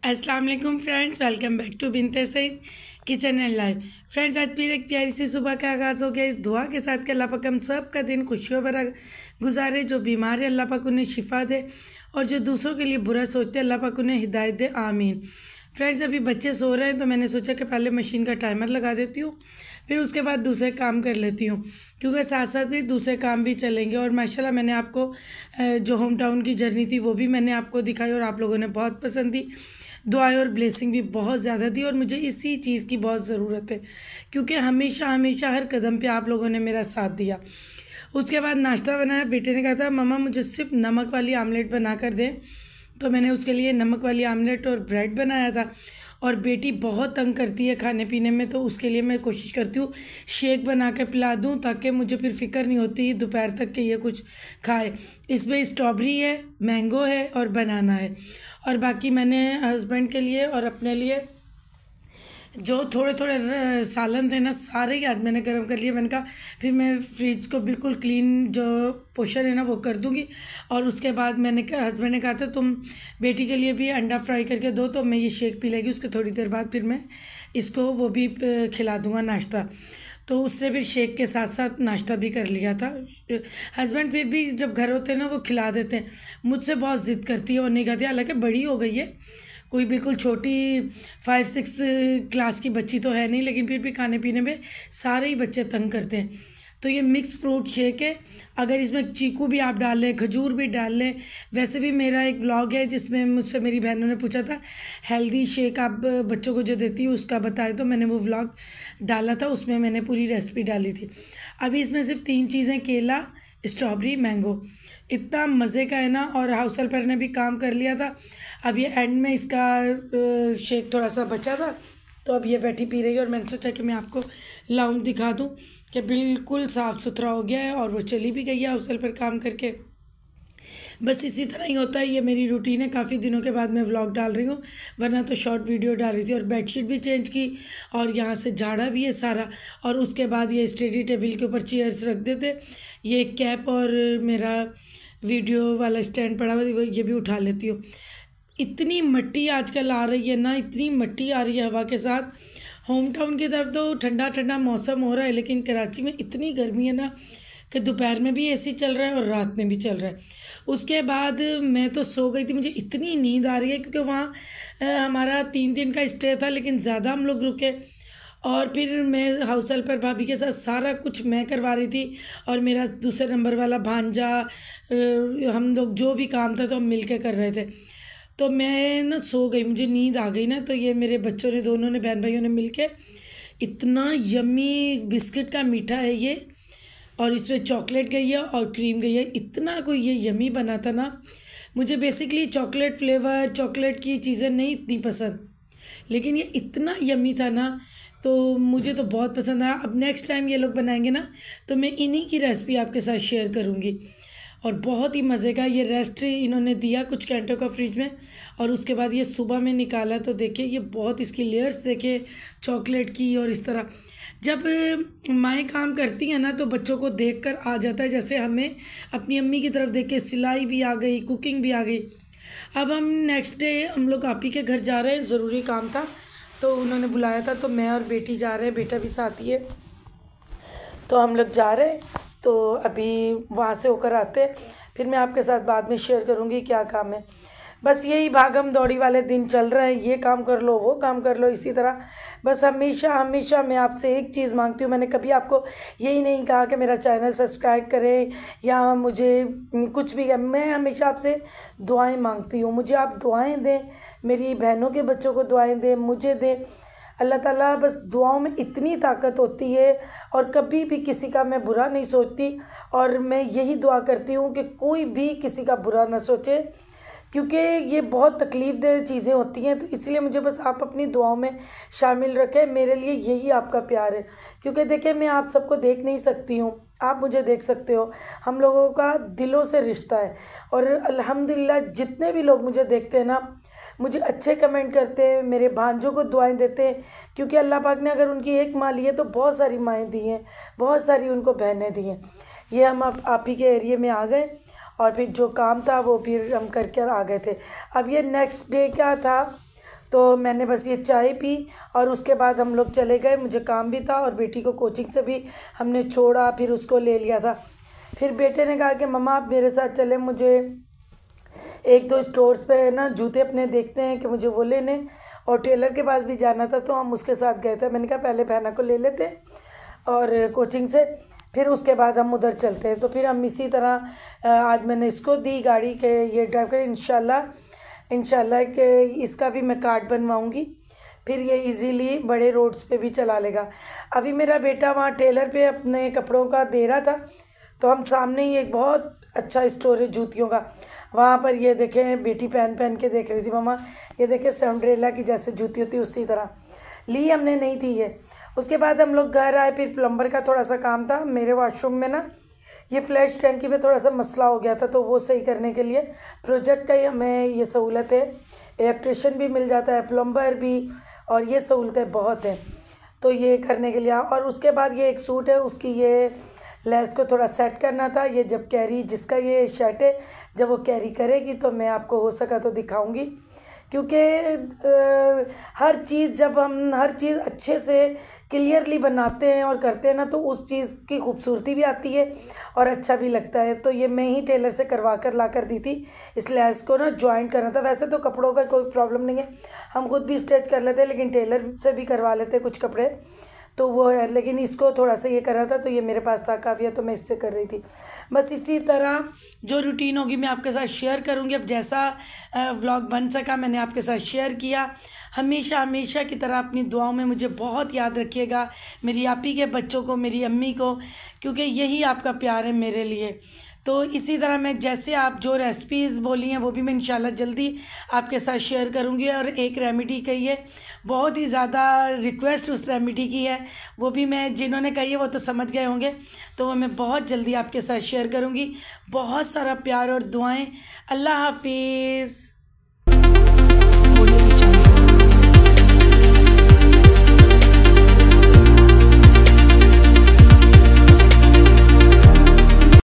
अस्सलाम वालेकुम friends, welcome back to Binte Saeed kitchen and life. Friends, आज फिर एक प्यारी सी सुबह का आगाज़ हो गया इस दुआ के साथ कि अल्लाह पाक हम सब का दिन खुशियों भरा गुजारे। जो बीमार है अल्लाह पाक उन्हें शिफा दे और जो दूसरों के लिए बुरा सोचते हैं अल्लाह पाक उन्हें हिदायत दे, आमीन। फ्रेंड्स, अभी बच्चे सो रहे हैं तो मैंने सोचा कि पहले मशीन का टाइमर लगा देती हूँ, फिर उसके बाद दूसरे काम कर लेती हूँ, क्योंकि साथ साथ भी दूसरे काम भी चलेंगे। और माशाल्लाह मैंने आपको जो होम टाउन की जर्नी थी वो भी मैंने आपको दिखाई और आप लोगों ने बहुत पसंद दी। दुआएं और ब्लेसिंग भी बहुत ज़्यादा दी और मुझे इसी चीज़ की बहुत ज़रूरत है, क्योंकि हमेशा हमेशा हर कदम पे आप लोगों ने मेरा साथ दिया। उसके बाद नाश्ता बनाया। बेटे ने कहा था मम्मा मुझे सिर्फ नमक वाली आमलेट बना कर दें, तो मैंने उसके लिए नमक वाली आमलेट और ब्रेड बनाया था। और बेटी बहुत तंग करती है खाने पीने में, तो उसके लिए मैं कोशिश करती हूँ शेक बना के पिला दूँ, ताकि मुझे फिर फ़िक्र नहीं होती दोपहर तक कि ये कुछ खाए। इसमें स्ट्रॉबेरी है, मैंगो है और बनाना है। और बाकी मैंने हस्बैंड के लिए और अपने लिए जो थोड़े थोड़े सालन थे ना, सारे ही आज मैंने गर्म कर लिए। मैंने कहा फिर मैं फ्रिज को बिल्कुल क्लीन जो पोर्शन है ना वो कर दूँगी। और उसके बाद मैंने कहा, हस्बैंड ने कहा था तुम बेटी के लिए भी अंडा फ्राई करके दो, तो मैं ये शेक पी लेगी। उसके थोड़ी देर बाद फिर मैं इसको वो भी खिला दूँगा नाश्ता। तो उसने फिर शेक के साथ साथ नाश्ता भी कर लिया था। हस्बैंड फिर भी जब घर होते हैं ना वो खिला देते हैं। मुझसे बहुत ज़िद करती है और नहीं खाती, हालांकि बड़ी हो गई है, कोई बिल्कुल छोटी 5-6 क्लास की बच्ची तो है नहीं, लेकिन फिर भी खाने पीने में सारे ही बच्चे तंग करते हैं। तो ये मिक्स फ्रूट शेक है। अगर इसमें चीकू भी आप डाल लें, खजूर भी डाल लें। वैसे भी मेरा एक व्लॉग है जिसमें मुझसे मेरी बहनों ने पूछा था हेल्दी शेक आप बच्चों को जो देती हूँ उसका बताए, तो मैंने वो व्लॉग डाला था, उसमें मैंने पूरी रेसिपी डाली थी। अभी इसमें सिर्फ 3 चीज़ें, केला, स्ट्रॉबेरी, मैंगो, इतना मज़े का है ना। और हाउस हेल्पर ने भी काम कर लिया था। अब ये एंड में इसका शेक थोड़ा सा बचा था, तो अब ये बैठी पी रही है। और मैंने सोचा कि मैं आपको लाऊं, दिखा दूं कि बिल्कुल साफ़ सुथरा हो गया है। और वो चली भी गई है हाउस हेल्पर काम करके। बस इसी तरह ही होता है, ये मेरी रूटीन है। काफ़ी दिनों के बाद मैं व्लॉग डाल रही हूँ, वरना तो शॉर्ट वीडियो डाल रही थी। और बेडशीट भी चेंज की और यहाँ से झाड़ा भी है सारा। और उसके बाद ये स्टडी टेबल के ऊपर चेयर्स रख देते। ये कैप और मेरा वीडियो वाला स्टैंड पड़ा हुआ है, ये भी उठा लेती हूँ। इतनी मिट्टी आजकल आ रही है ना, इतनी मिट्टी आ रही है हवा के साथ। होम टाउन की तरफ तो ठंडा ठंडा मौसम हो रहा है, लेकिन कराची में इतनी गर्मी है ना कि दोपहर में भी एसी चल रहा है और रात में भी चल रहा है। उसके बाद मैं तो सो गई थी, मुझे इतनी नींद आ रही है, क्योंकि वहाँ हमारा 3 दिन का स्टे था, लेकिन ज़्यादा हम लोग रुके। और फिर मैं हाउस हेल्पर भाभी के साथ सारा कुछ मैं करवा रही थी, और मेरा दूसरे नंबर वाला भांजा, हम लोग जो भी काम था तो हम मिल के कर रहे थे। तो मैं ना सो गई, मुझे नींद आ गई ना। तो ये मेरे बच्चों ने, दोनों ने, बहन भाइयों ने मिल के इतना यम्मी बिस्किट का मीठा है ये, और इसमें चॉकलेट गई है और क्रीम गई है। इतना कोई ये यमी बना था ना। मुझे बेसिकली चॉकलेट फ्लेवर, चॉकलेट की चीज़ें नहीं इतनी पसंद, लेकिन ये इतना यमी था ना, तो मुझे तो बहुत पसंद आया। अब नेक्स्ट टाइम ये लोग बनाएंगे ना, तो मैं इन्हीं की रेसिपी आपके साथ शेयर करूँगी। और बहुत ही मज़े का ये रेस्ट इन्होंने दिया कुछ घंटों का फ्रिज में, और उसके बाद ये सुबह में निकाला। तो देखिए ये बहुत, इसकी लेयर्स देखिए चॉकलेट की। और इस तरह जब माएँ काम करती हैं ना, तो बच्चों को देखकर आ जाता है जैसे हमें अपनी अम्मी की तरफ देख के सिलाई भी आ गई, कुकिंग भी आ गई। अब हम नेक्स्ट डे हम लोग आप ही के घर जा रहे हैं, ज़रूरी काम था तो उन्होंने बुलाया था, तो मैं और बेटी जा रहे हैं, बेटा भी साथ ही है। तो हम लोग जा रहे हैं, तो अभी वहाँ से होकर आते हैं, फिर मैं आपके साथ बाद में शेयर करूँगी क्या काम है। बस यही भागम दौड़ी वाले दिन चल रहे हैं, ये काम कर लो, वो काम कर लो, इसी तरह। बस हमेशा हमेशा मैं आपसे एक चीज़ मांगती हूँ। मैंने कभी आपको यही नहीं कहा कि मेरा चैनल सब्सक्राइब करें या मुझे कुछ भी, मैं हमेशा आपसे दुआएं मांगती हूँ। मुझे आप दुआएं दें, मेरी बहनों के बच्चों को दुआएं दें, मुझे दें। अल्लाह ताला, बस दुआओं में इतनी ताकत होती है। और कभी भी किसी का मैं बुरा नहीं सोचती, और मैं यही दुआ करती हूँ कि कोई भी किसी का बुरा ना सोचे, क्योंकि ये बहुत तकलीफ़देह चीज़ें होती हैं। तो इसलिए मुझे बस आप अपनी दुआओं में शामिल रखें। मेरे लिए यही आपका प्यार है, क्योंकि देखिए मैं आप सबको देख नहीं सकती हूँ, आप मुझे देख सकते हो। हम लोगों का दिलों से रिश्ता है। और अल्हम्दुलिल्लाह जितने भी लोग मुझे देखते हैं ना, मुझे अच्छे कमेंट करते हैं, मेरे भांजों को दुआएं देते हैं। क्योंकि अल्लाह पाक ने अगर उनकी एक माँ ली है तो बहुत सारी माएँ दी हैं, बहुत सारी उनको बहनें दी हैं। ये हम आप ही के एरिए में आ गए, और फिर जो काम था वो फिर हम करके आ गए थे। अब ये नेक्स्ट डे क्या था, तो मैंने बस ये चाय पी और उसके बाद हम लोग चले गए, मुझे काम भी था और बेटी को कोचिंग से भी हमने छोड़ा, फिर उसको ले लिया था। फिर बेटे ने कहा कि मम्मा आप मेरे साथ चले, मुझे एक दो स्टोर्स पे ना जूते अपने देखते हैं कि मुझे वो लेने, और टेलर के पास भी जाना था, तो हम उसके साथ गए थे। मैंने कहा पहले बहना को ले लेते और कोचिंग से, फिर उसके बाद हम उधर चलते हैं। तो फिर हम इसी तरह आज मैंने इसको दी गाड़ी के ये ड्राइव कर, इंशाल्लाह कि इसका भी मैं कार्ड बनवाऊँगी, फिर ये इजीली बड़े रोड्स पे भी चला लेगा। अभी मेरा बेटा वहाँ टेलर पे अपने कपड़ों का दे रहा था, तो हम सामने ही एक बहुत अच्छा स्टोर है जूतियों का, वहाँ पर ये देखें बेटी पहन पहन के देख रही थी, मम्मा ये देखे सिंड्रेला की जैसे जूती होती उसी तरह ली, हमने नहीं थी ये। उसके बाद हम लोग घर आए, फिर प्लम्बर का थोड़ा सा काम था मेरे वॉशरूम में ना, ये फ्लैश टैंकी में थोड़ा सा मसला हो गया था, तो वो सही करने के लिए प्रोजेक्ट का ही हमें ये सहूलत है, इलेक्ट्रिशियन भी मिल जाता है, प्लम्बर भी, और ये सहूलतें बहुत हैं। तो ये करने के लिए और उसके बाद ये एक सूट है, उसकी ये लेस को थोड़ा सेट करना था। ये जब कैरी, जिसका ये शर्ट है, जब वो कैरी करेगी तो मैं आपको हो सका तो दिखाऊंगी, क्योंकि हर चीज़ जब हम हर चीज़ अच्छे से क्लियरली बनाते हैं और करते हैं ना, तो उस चीज़ की खूबसूरती भी आती है और अच्छा भी लगता है। तो ये मैं ही टेलर से करवा कर ला कर दी थी, इस लेस को ना जॉइंट करना था। वैसे तो कपड़ों का कोई प्रॉब्लम नहीं है, हम खुद भी स्टिच कर लेते हैं, लेकिन टेलर से भी करवा लेते हैं कुछ कपड़े, तो वो है। लेकिन इसको थोड़ा सा ये करना था, तो ये मेरे पास था काफ़ी, तो मैं इससे कर रही थी। बस इसी तरह जो रूटीन होगी मैं आपके साथ शेयर करूँगी। अब जैसा व्लॉग बन सका मैंने आपके साथ शेयर किया। हमेशा हमेशा की तरह अपनी दुआओं में मुझे बहुत याद रखिएगा, मेरी आप ही के बच्चों को, मेरी अम्मी को, क्योंकि यही आपका प्यार है मेरे लिए। तो इसी तरह मैं जैसे आप जो रेसिपीज़ बोली हैं वो भी मैं इंशाल्लाह जल्दी आपके साथ शेयर करूंगी। और एक रेमेडी कही है, बहुत ही ज़्यादा रिक्वेस्ट उस रेमेडी की है, वो भी मैं, जिन्होंने कही है वो तो समझ गए होंगे, तो वो मैं बहुत जल्दी आपके साथ शेयर करूंगी। बहुत सारा प्यार और दुआएं। अल्लाह हाफिज़।